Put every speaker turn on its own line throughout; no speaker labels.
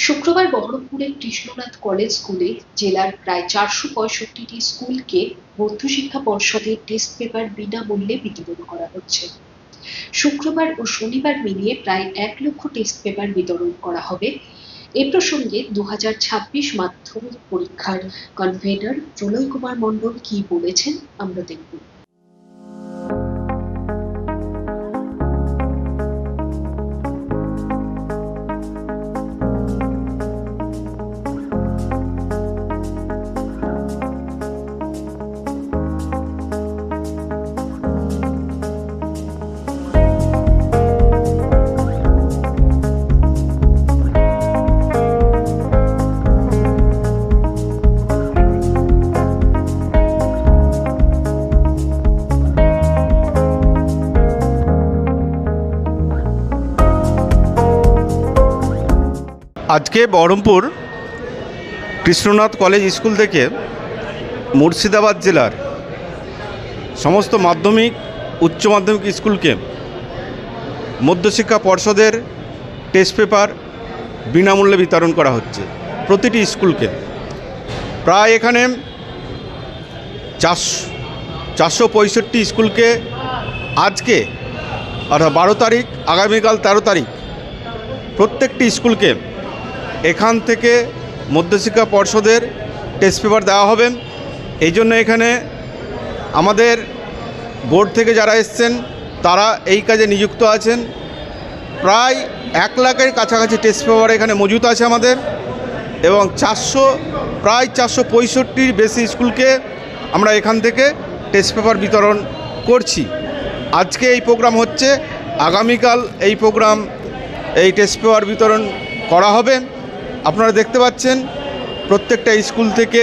শুক্রবার বহরমপুরের কৃষ্ণনাথ কলেজ স্কুলে জেলার প্রায় ৪৬৫টি স্কুলকে মধ্যশিক্ষা পর্ষদের টেস্ট পেপার বিনামূল্যে বিতরণ করা হচ্ছে। শুক্রবার ও শনিবার মিলিয়ে প্রায় ১ লক্ষ টেস্ট পেপার বিতরণ করা হবে। এ প্রসঙ্গে ২০২৬ মাধ্যমিক পরীক্ষার কনভেনর প্রলয় কুমার মণ্ডল কি বলেছেন আমরা দেখব।
আজকে বহরমপুর কৃষ্ণনাথ কলেজ স্কুল থেকে মুর্শিদাবাদ জেলার সমস্ত মাধ্যমিক উচ্চ মাধ্যমিক স্কুলকে মধ্যশিক্ষা পর্ষদের টেস্ট পেপার বিনামূল্যে বিতরণ করা হচ্ছে। প্রতিটি স্কুলকে প্রায় এখানে 465 স্কুলকে আজকে অর্থাৎ 12 তারিখ, আগামীকাল 13 তারিখ প্রত্যেকটি স্কুলকে এখান থেকে মধ্যশিক্ষা পর্ষদের টেস্ট পেপার দেওয়া হবে। এই জন্য এখানে আমাদের বোর্ড থেকে যারা এসছেন তারা এই কাজে নিযুক্ত আছেন। প্রায় 1 লাখের কাছাকাছি টেস্ট পেপার এখানে মজুত আছে আমাদের, এবং প্রায় 465টির বেশি স্কুলকে আমরা এখান থেকে টেস্ট পেপার বিতরণ করছি। আজকে এই প্রোগ্রাম হচ্ছে, আগামীকাল এই টেস্ট পেপার বিতরণ করা হবে। আপনারা দেখতে পাচ্ছেন প্রত্যেকটা স্কুল থেকে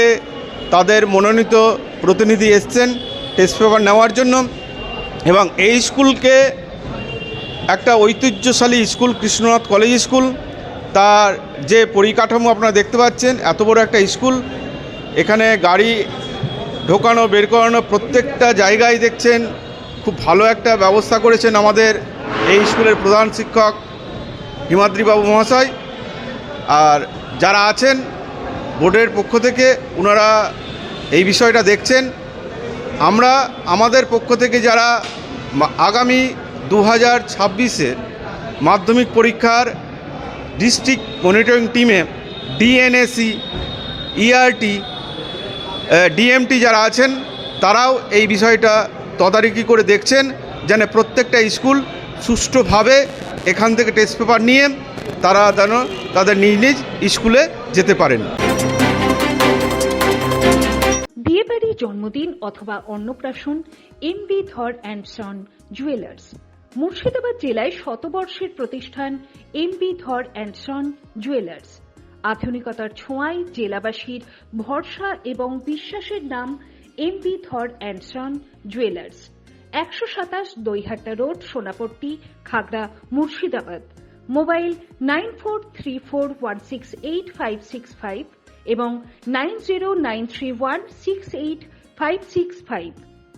তাদের মনোনীত প্রতিনিধি এসছেন টেস্ট পেপার নেওয়ার জন্য। এবং এই স্কুলকে একটা ঐতিহ্যশালী স্কুল কৃষ্ণনাথ কলেজ স্কুল, তার যে পরিকাঠামো আপনারা দেখতে পাচ্ছেন, এত বড় একটা স্কুল, এখানে গাড়ি ঢোকানো বের করানো প্রত্যেকটা জায়গায় দেখছেন খুব ভালো একটা ব্যবস্থা করেছেন আমাদের এই স্কুলের প্রধান শিক্ষক হিমাদ্রিবাবু মহাশয়। আর যারা আছেন বোর্ডের পক্ষ থেকে ওনারা এই বিষয়টা দেখছেন। আমরা আমাদের পক্ষ থেকে যারা আগামী 2026-এর মাধ্যমিক পরীক্ষার ডিস্ট্রিক্ট মনিটরিং টিমে ডিএনএসি, ইআরটি, ডিএমটি যারা আছেন তারাও এই বিষয়টা তদারকি করে দেখছেন যেন প্রত্যেকটা স্কুল সুষ্ঠুভাবে এখান থেকে টেস্ট পেপার নিয়ে তারা যেন তাদের নিজ নিজ স্কুলে যেতে পারেন।
বিয়েবাড়ি, জন্মদিন অথবা অন্নপ্রাশন এমবি ধর অ্যান্ড সন জুয়েলার্স। মুর্শিদাবাদ জেলায় শতবর্ষের প্রতিষ্ঠান এমবি ধর অ্যান্ড সন জুয়েলার্স। আধুনিকতার ছোঁয়ায় জেলাবাসীর ভরসা এবং বিশ্বাসের নাম এমবি ধর and son jewellers. 127 Daihata road, Sonapatti, Khagra, Murshidabad. Mobile 9434168565 এবং 9093168565।